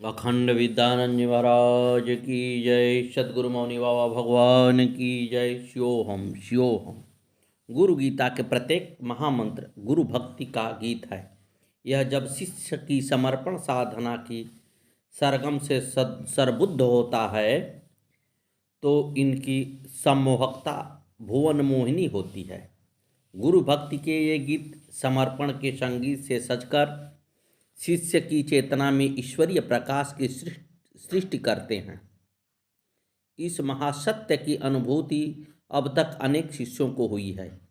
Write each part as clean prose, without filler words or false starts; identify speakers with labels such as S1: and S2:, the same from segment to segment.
S1: अखंड विद्यानंद जी महाराज की जय। सद्गुरु मौनी बाबा भगवान की जय। शिवोहम शिवोहम। गुरु गीता के प्रत्येक महामंत्र गुरु भक्ति का गीत है। यह जब शिष्य की समर्पण साधना की सरगम से सरबुद्ध होता है तो इनकी सम्मोहकता भुवन मोहिनी होती है। गुरु भक्ति के ये गीत समर्पण के संगीत से सजकर शिष्य की चेतना में ईश्वरीय प्रकाश की सृष्टि करते हैं। इस महासत्य की अनुभूति अब तक अनेक शिष्यों को हुई है।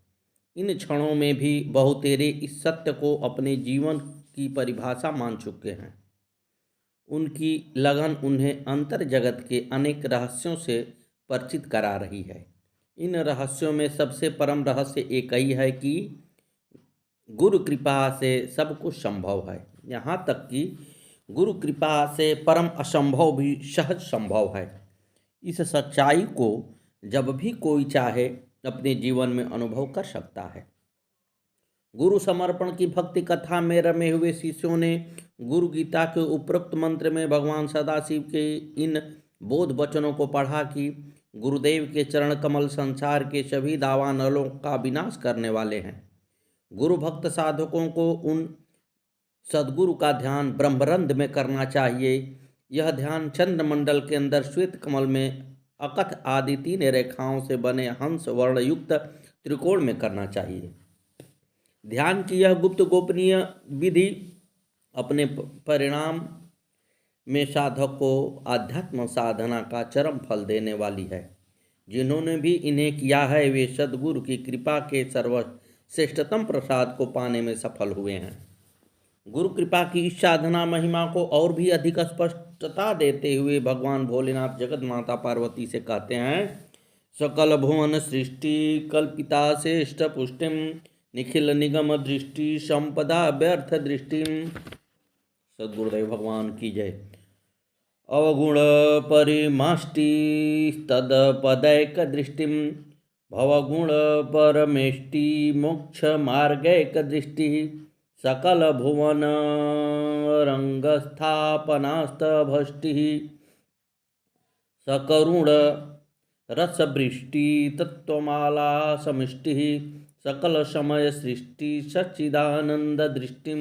S1: इन क्षणों में भी बहुतेरे इस सत्य को अपने जीवन की परिभाषा मान चुके हैं। उनकी लगन उन्हें अंतर जगत के अनेक रहस्यों से परिचित करा रही है। इन रहस्यों में सबसे परम रहस्य एक ही है कि गुरु कृपा से सब कुछ संभव है। यहाँ तक कि गुरु कृपा से परम असंभव भी सहज संभव है। इस सच्चाई को जब भी कोई चाहे अपने जीवन में अनुभव कर सकता है। गुरु समर्पण की भक्ति कथा में रमे हुए शिष्यों ने गुरु गीता के उपरोक्त मंत्र में भगवान सदाशिव के इन बोध वचनों को पढ़ा कि गुरुदेव के चरण कमल संसार के सभी दावानलों का विनाश करने वाले हैं। गुरु भक्त साधकों को उन सद्गुरु का ध्यान ब्रह्मरंध्र में करना चाहिए। यह ध्यान चंद्रमंडल के अंदर श्वेत कमल में अकथ आदि 3 रेखाओं से बने हंस वर्ण युक्त त्रिकोण में करना चाहिए। ध्यान की यह गुप्त गोपनीय विधि अपने परिणाम में साधक को आध्यात्म साधना का चरम फल देने वाली है। जिन्होंने भी इन्हें किया है वे सद्गुरु की कृपा के सर्वश्रेष्ठतम प्रसाद को पाने में सफल हुए हैं। गुरु कृपा की इस साधना महिमा को और भी अधिक स्पष्टता देते हुए भगवान भोलेनाथ जगत माता पार्वती से कहते हैं, सकल भुवन सृष्टि कल्पिता श्रेष्ठ पुष्टिम निखिल निगम दृष्टि संपदा व्यर्थ दृष्टि। सद्गुरुदेव भगवान की जय। अवगुण परिमाष्टि तद पदैक दृष्टि भवगुण परमेष्टि मोक्ष मार्गैक दृष्टि सकल भुवन रंगस्थापनास्तभष्टि सकरुण रसवृष्टि तत्वमाला समिष्टि सकल समय सृष्टि सच्चिदानंद दृष्टि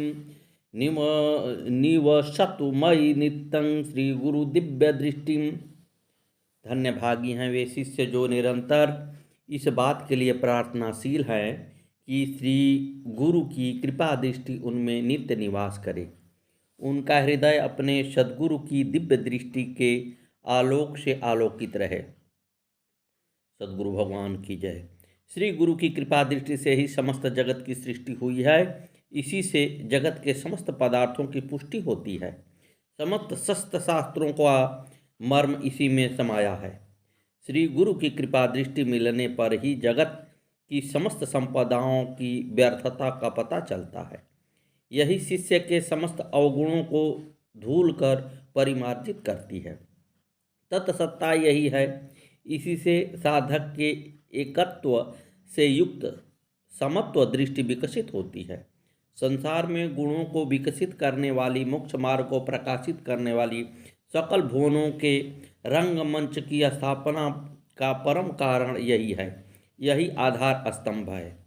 S1: निवसतु मयि नित्यं श्री गुरु दिव्य दृष्टि। धन्य भागी हैं वे शिष्य जो निरंतर इस बात के लिए प्रार्थनाशील हैं कि श्री गुरु की कृपा दृष्टि उनमें नित्य निवास करे। उनका हृदय अपने सद्गुरु की दिव्य दृष्टि के आलोक से आलोकित रहे। सद्गुरु भगवान की जय। श्री गुरु की कृपा दृष्टि से ही समस्त जगत की सृष्टि हुई है। इसी से जगत के समस्त पदार्थों की पुष्टि होती है। समस्त शस्त्र शास्त्रों का मर्म इसी में समाया है। श्री गुरु की कृपा दृष्टि मिलने पर ही जगत की समस्त संपदाओं की व्यर्थता का पता चलता है। यही शिष्य के समस्त अवगुणों को धूल कर परिमार्जित करती है। तत्सत्ता यही है। इसी से साधक के एकत्व से युक्त समत्व दृष्टि विकसित होती है। संसार में गुणों को विकसित करने वाली मोक्ष मार्ग को प्रकाशित करने वाली सकल भुवनों के रंगमंच की स्थापना का परम कारण यही है। यही आधार स्तंभ है।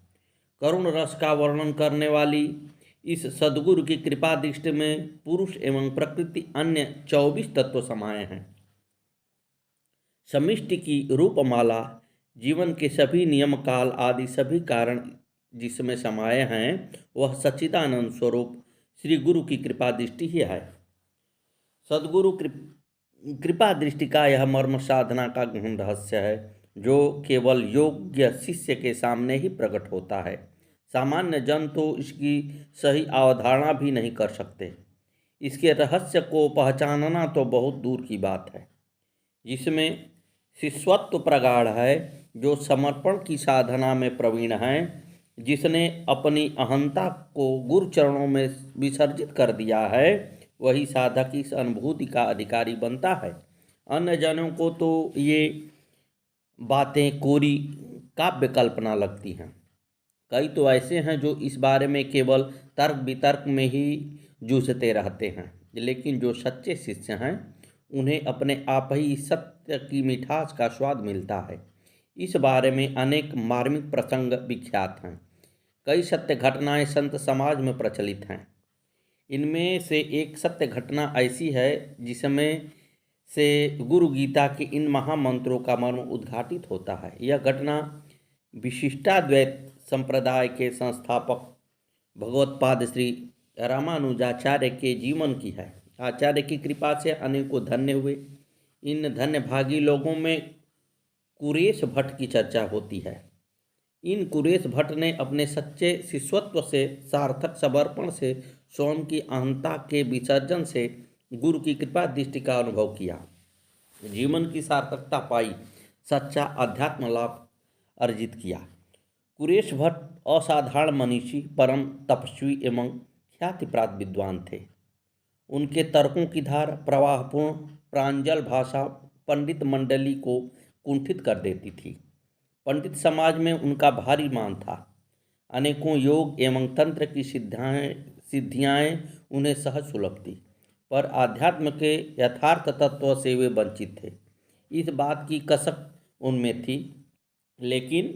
S1: करुण रस का वर्णन करने वाली इस सद्गुरु की कृपा दृष्टि में पुरुष एवं प्रकृति अन्य 24 तत्व समाये हैं। समिष्टि की रूपमाला जीवन के सभी नियम काल आदि सभी कारण जिसमें समाये हैं वह सच्चिदानंद स्वरूप श्री गुरु की कृपा दृष्टि ही है। सद्गुरु कृपा दृष्टि का यह मर्म साधना का गहन रहस्य है जो केवल योग्य शिष्य के सामने ही प्रकट होता है। सामान्य जन तो इसकी सही अवधारणा भी नहीं कर सकते। इसके रहस्य को पहचानना तो बहुत दूर की बात है। जिसमें शिष्यत्व प्रगाढ़ है, जो समर्पण की साधना में प्रवीण है, जिसने अपनी अहंता को गुरु चरणों में विसर्जित कर दिया है, वही साधक इस अनुभूति का अधिकारी बनता है। अन्य जनों को तो ये बातें कोरी काव्य कल्पना लगती हैं। कई तो ऐसे हैं जो इस बारे में केवल तर्क वितर्क में ही जूझते रहते हैं। लेकिन जो सच्चे शिष्य हैं उन्हें अपने आप ही सत्य की मिठास का स्वाद मिलता है। इस बारे में अनेक मार्मिक प्रसंग विख्यात हैं। कई सत्य घटनाएं संत समाज में प्रचलित हैं। इनमें से एक सत्य घटना ऐसी है जिसमें से गुरु गीता के इन महामंत्रों का मर्म उद्घाटित होता है। यह घटना विशिष्टाद्वैत संप्रदाय के संस्थापक भगवत्पाद श्री रामानुजाचार्य के जीवन की है। आचार्य की कृपा से अनेकों धन्य हुए। इन धन्य भागी लोगों में कुरेश भट्ट की चर्चा होती है। इन कुरेश भट्ट ने अपने सच्चे शिष्यत्व से, सार्थक समर्पण से, स्वयं की अहंता के विसर्जन से गुरु की कृपा दृष्टि का अनुभव किया, जीवन की सार्थकता पाई, सच्चा अध्यात्म लाभ अर्जित किया। कुरेश भट्ट असाधारण मनीषी, परम तपस्वी एवं ख्याति प्राप्त विद्वान थे। उनके तर्कों की धार, प्रवाहपूर्ण प्रांजल भाषा पंडित मंडली को कुंठित कर देती थी। पंडित समाज में उनका भारी मान था। अनेकों योग एवं तंत्र की सिद्धियाँ उन्हें सहज सुलभ थी, पर आध्यात्म के यथार्थ तत्व से वे वंचित थे। इस बात की कसक उनमें थी, लेकिन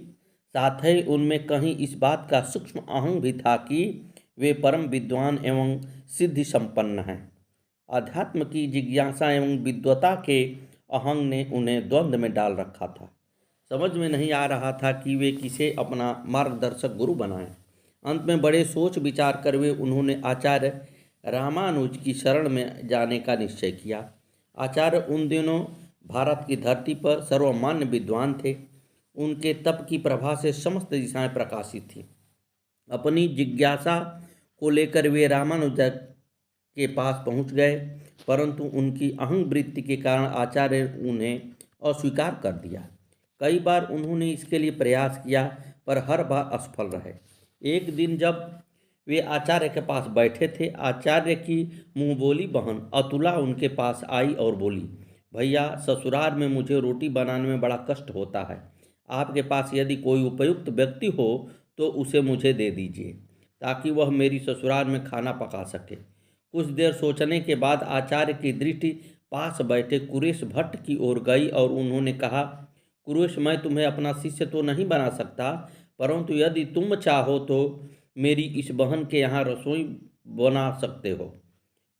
S1: साथ ही उनमें कहीं इस बात का सूक्ष्म अहंग भी था कि वे परम विद्वान एवं सिद्धि संपन्न हैं। अध्यात्म की जिज्ञासा एवं विद्वता के अहंग ने उन्हें द्वंद्व में डाल रखा था। समझ में नहीं आ रहा था कि वे किसे अपना मार्गदर्शक गुरु बनाएं। अंत में बड़े सोच विचार कर वे उन्होंने आचार्य रामानुज की शरण में जाने का निश्चय किया। आचार्य उन दिनों भारत की धरती पर सर्वमान्य विद्वान थे। उनके तप की प्रभा से समस्त दिशाएं प्रकाशित थीं। अपनी जिज्ञासा को लेकर वे रामानुज के पास पहुंच गए, परंतु उनकी अहंग वृत्ति के कारण आचार्य उन्हें अस्वीकार कर दिया। कई बार उन्होंने इसके लिए प्रयास किया, पर हर बार असफल रहे। एक दिन जब वे आचार्य के पास बैठे थे, आचार्य की मुंहबोली बहन अतुला उनके पास आई और बोली, भैया, ससुराल में मुझे रोटी बनाने में बड़ा कष्ट होता है। आपके पास यदि कोई उपयुक्त व्यक्ति हो तो उसे मुझे दे दीजिए, ताकि वह मेरी ससुराल में खाना पका सके। कुछ देर सोचने के बाद आचार्य की दृष्टि पास बैठे कुरेश भट्ट की ओर गई और उन्होंने कहा, कुरेश, मैं तुम्हें अपना शिष्य तो नहीं बना सकता, परंतु यदि तुम चाहो तो मेरी इस बहन के यहाँ रसोई बना सकते हो।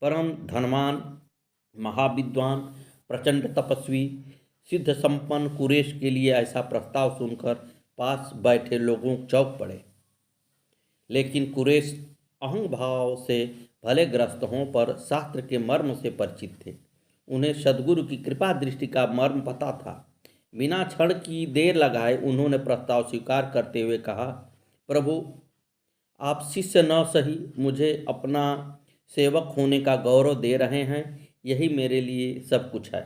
S1: परम धनवान, महाविद्वान, प्रचंड तपस्वी, सिद्ध संपन्न कुरेश के लिए ऐसा प्रस्ताव सुनकर पास बैठे लोगों चौंक पड़े। लेकिन कुरेश अहंग भाव से भले ग्रस्त हों, पर शास्त्र के मर्म से परिचित थे। उन्हें सद्गुरु की कृपा दृष्टि का मर्म पता था। बिना क्षण की देर लगाए उन्होंने प्रस्ताव स्वीकार करते हुए कहा, प्रभु, आप शिष्य न सही मुझे अपना सेवक होने का गौरव दे रहे हैं, यही मेरे लिए सब कुछ है।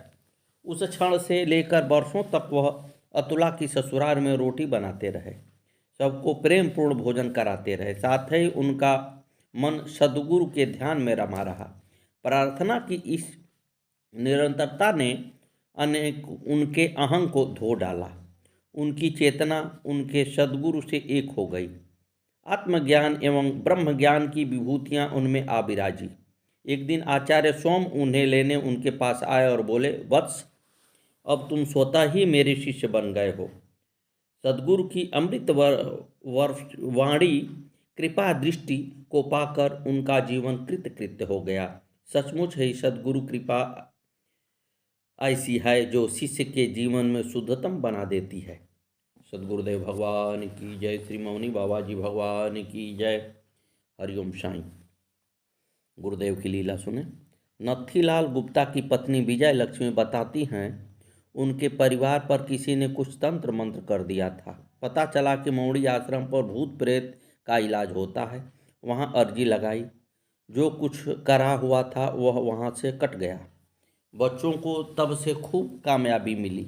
S1: उस क्षण से लेकर वर्षों तक वह अतुला की ससुराल में रोटी बनाते रहे, सबको प्रेम पूर्ण भोजन कराते रहे। साथ ही उनका मन सद्गुरु के ध्यान में रमा रहा। प्रार्थना की इस निरंतरता ने अनेक उनके अहंग को धो डाला। उनकी चेतना उनके सद्गुरु से एक हो गई। आत्मज्ञान एवं ब्रह्म ज्ञान की विभूतियाँ उनमें आ विराजी। एक दिन आचार्य स्वयं उन्हें लेने उनके पास आए और बोले, वत्स, अब तुम स्वतः ही मेरे शिष्य बन गए हो। सद्गुरु की अमृत वाणी कृपा दृष्टि को पाकर उनका जीवन कृतकृत्य हो गया। सचमुच ही सद्गुरु कृपा ऐसी है जो शिष्य के जीवन में शुद्धतम बना देती है। सद्गुरुदेव भगवान की जय। श्री मौनी बाबा जी भगवान की जय। हरिओम साईं। गुरुदेव की लीला सुने। नथीलाल गुप्ता की पत्नी विजय लक्ष्मी बताती हैं, उनके परिवार पर किसी ने कुछ तंत्र मंत्र कर दिया था। पता चला कि मौड़ी आश्रम पर भूत प्रेत का इलाज होता है। वहाँ अर्जी लगाई। जो कुछ करा हुआ था वह वहाँ से कट गया। बच्चों को तब से खूब कामयाबी मिली।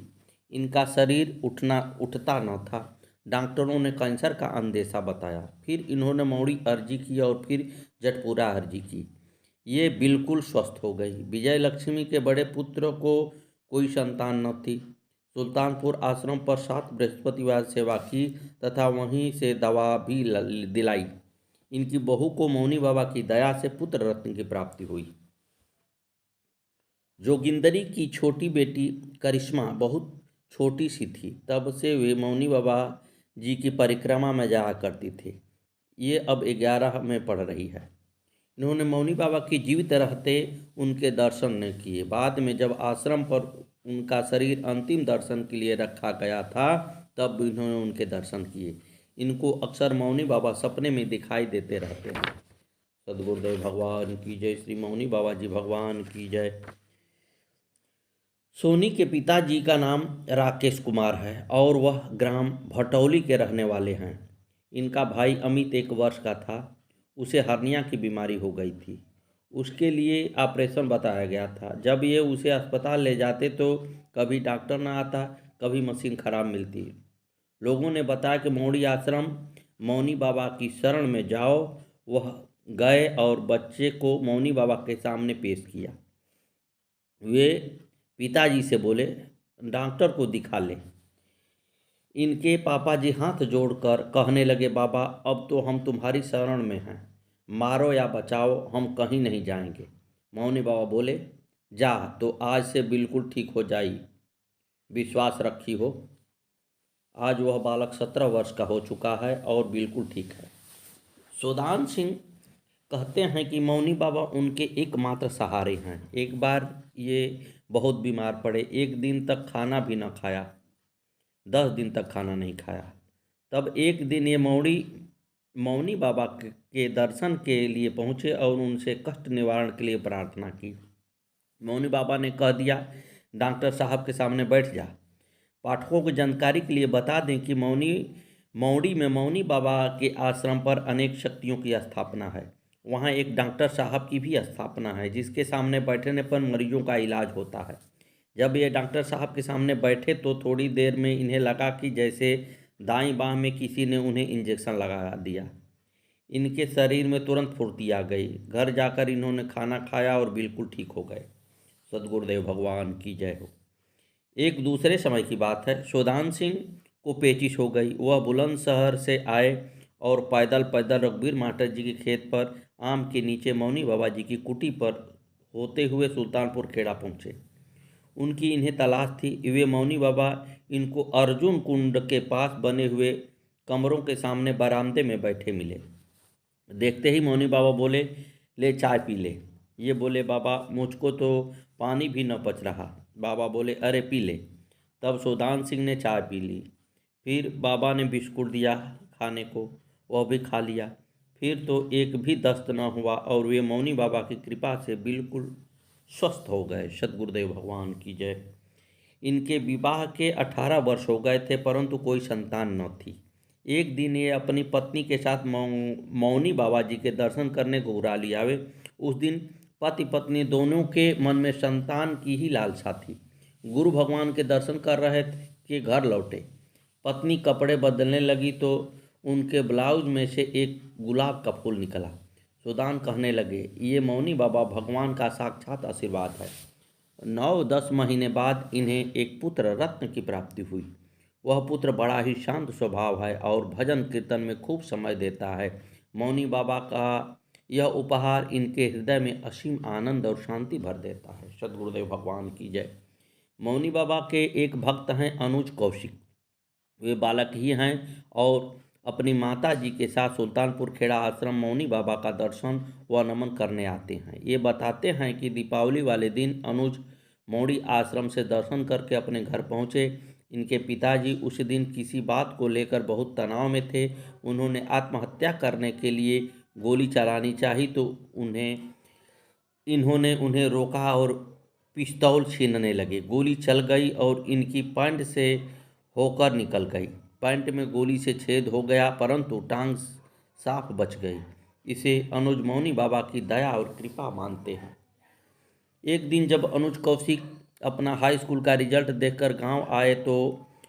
S1: इनका शरीर उठता न था। डॉक्टरों ने कैंसर का अंदेशा बताया। फिर इन्होंने मौड़ी अर्जी की और फिर जटपुरा अर्जी की। ये बिल्कुल स्वस्थ हो गई। विजय लक्ष्मी के बड़े पुत्र को कोई संतान न थी। सुल्तानपुर आश्रम पर 7 बृहस्पतिवार सेवा की तथा वहीं से दवा भी दिलाई। इनकी बहू को मौनी बाबा की दया से पुत्र रत्न की प्राप्ति हुई। जोगिंदरी की छोटी बेटी करिश्मा बहुत छोटी सी थी, तब से वे मौनी बाबा जी की परिक्रमा में जाया करती थी। ये अब 11 में पढ़ रही है। इन्होंने मौनी बाबा की जीवित रहते उनके दर्शन न किए। बाद में जब आश्रम पर उनका शरीर अंतिम दर्शन के लिए रखा गया था, तब इन्होंने उनके दर्शन किए। इनको अक्सर मौनी बाबा सपने में दिखाई देते रहते हैं। सदगुरुदेव भगवान की जय। श्री मौनी बाबा जी भगवान की जय। सोनी के पिताजी का नाम राकेश कुमार है और वह ग्राम भटौली के रहने वाले हैं। इनका भाई अमित 1 वर्ष का था। उसे हर्निया की बीमारी हो गई थी। उसके लिए ऑपरेशन बताया गया था। जब ये उसे अस्पताल ले जाते तो कभी डॉक्टर ना आता, कभी मशीन खराब मिलती। लोगों ने बताया कि मौड़ी आश्रम मौनी बाबा की शरण में जाओ। वह गए और बच्चे को मौनी बाबा के सामने पेश किया। वे पिताजी से बोले, डॉक्टर को दिखा ले। इनके पापा जी हाथ जोड़कर कहने लगे, बाबा अब तो हम तुम्हारी शरण में हैं, मारो या बचाओ, हम कहीं नहीं जाएंगे। मौनी बाबा बोले, जा तो आज से बिल्कुल ठीक हो जाई, विश्वास रखी हो। आज वह बालक 17 वर्ष का हो चुका है और बिल्कुल ठीक है। सोदान सिंह कहते हैं कि मौनी बाबा उनके एकमात्र सहारे हैं। एक बार ये बहुत बीमार पड़े, 1 दिन तक खाना भी न खाया, 10 दिन तक खाना नहीं खाया। तब एक दिन ये मौनी बाबा के दर्शन के लिए पहुँचे और उनसे कष्ट निवारण के लिए प्रार्थना की। मौनी बाबा ने कह दिया, डॉक्टर साहब के सामने बैठ जा। पाठकों को जानकारी के लिए बता दें कि मौड़ी में मौनी बाबा के आश्रम पर अनेक शक्तियों की स्थापना है। वहाँ एक डॉक्टर साहब की भी स्थापना है, जिसके सामने बैठने पर मरीजों का इलाज होता है। जब ये डॉक्टर साहब के सामने बैठे तो थोड़ी देर में इन्हें लगा कि जैसे दाईं बाह में किसी ने उन्हें इंजेक्शन लगा दिया। इनके शरीर में तुरंत फुर्ती आ गई। घर जाकर इन्होंने खाना खाया और बिल्कुल ठीक हो गए। सदगुरुदेव भगवान की जय हो। एक दूसरे समय की बात है। सोदान सिंह को पेचिश हो गई। वह बुलंदशहर से आए और पैदल पैदल रघुवीर मास्टर जी के खेत पर आम के नीचे मौनी बाबा जी की कुटी पर होते हुए सुल्तानपुर खेड़ा पहुँचे। उनकी इन्हें तलाश थी। वे मौनी बाबा इनको अर्जुन कुंड के पास बने हुए कमरों के सामने बरामदे में बैठे मिले। देखते ही मौनी बाबा बोले, ले चाय पी ले। ये बोले, बाबा मुझको तो पानी भी न पच रहा। बाबा बोले, अरे पी ले। तब सोदान सिंह ने चाय पी ली। फिर बाबा ने बिस्कुट दिया खाने को, वह भी खा लिया। फिर तो एक भी दस्त न हुआ और वे मौनी बाबा की कृपा से बिल्कुल स्वस्थ हो गए। सदगुरुदेव भगवान की जय। इनके विवाह के 18 वर्ष हो गए थे, परंतु कोई संतान न थी। एक दिन ये अपनी पत्नी के साथ मौनी बाबा जी के दर्शन करने घुघराली आवे। उस दिन पति पत्नी दोनों के मन में संतान की ही लालसा थी। गुरु भगवान के दर्शन कर रहे थे कि घर लौटे। पत्नी कपड़े बदलने लगी तो उनके ब्लाउज में से एक गुलाब का फूल निकला। सुदान कहने लगे, ये मौनी बाबा भगवान का साक्षात आशीर्वाद है। 9-10 महीने बाद इन्हें एक पुत्र रत्न की प्राप्ति हुई। वह पुत्र बड़ा ही शांत स्वभाव है और भजन कीर्तन में खूब समय देता है। मौनी बाबा का यह उपहार इनके हृदय में असीम आनंद और शांति भर देता है। सदगुरुदेव भगवान की जय। मौनी बाबा के एक भक्त हैं अनुज कौशिक। वे बालक ही हैं और अपनी माता जी के साथ सुल्तानपुर खेड़ा आश्रम मौनी बाबा का दर्शन व नमन करने आते हैं। ये बताते हैं कि दीपावली वाले दिन अनुज मौड़ी आश्रम से दर्शन करके अपने घर पहुँचे। इनके पिताजी उस दिन किसी बात को लेकर बहुत तनाव में थे। उन्होंने आत्महत्या करने के लिए गोली चलानी चाही तो इन्होंने उन्हें रोका और पिस्तौल छीनने लगे। गोली चल गई और इनकी पैंट से होकर निकल गई। पैंट में गोली से छेद हो गया, परंतु टांग साफ बच गई। इसे अनुज मौनी बाबा की दया और कृपा मानते हैं। एक दिन जब अनुज कौशिक अपना हाई स्कूल का रिजल्ट देखकर गांव आए तो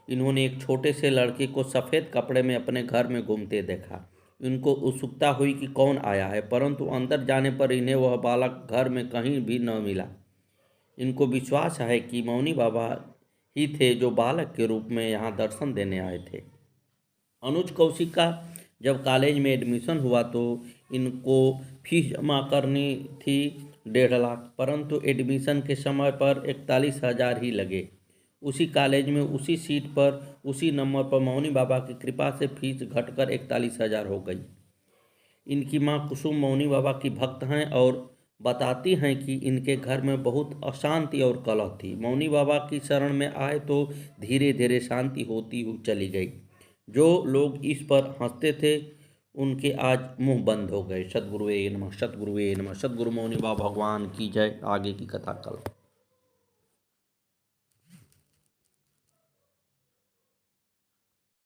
S1: इन्होंने एक छोटे से लड़के को सफ़ेद कपड़े में अपने घर में घूमते देखा। इनको उत्सुकता हुई कि कौन आया है, परंतु अंदर जाने पर इन्हें वह बालक घर में कहीं भी न मिला। इनको विश्वास है कि मौनी बाबा ही थे जो बालक के रूप में यहाँ दर्शन देने आए थे। अनुज कौशिक का जब कॉलेज में एडमिशन हुआ तो इनको फीस जमा करनी थी 1.5 लाख, परंतु एडमिशन के समय पर 41,000 ही लगे। उसी कॉलेज में उसी सीट पर उसी नंबर पर मौनी बाबा की कृपा से फीस घटकर 41,000 हो गई। इनकी माँ कुसुम मौनी बाबा की भक्त हैं और बताती हैं कि इनके घर में बहुत अशांति और कलह थी। मौनी बाबा की शरण में आए तो धीरे धीरे शांति होती हुई चली गई। जो लोग इस पर हंसते थे उनके आज मुंह बंद हो गए। सद्गुरुवे नमः, सद्गुरुवे नमः, सद्गुरु मौनी बाबा भगवान की जय। आगे की कथा कल।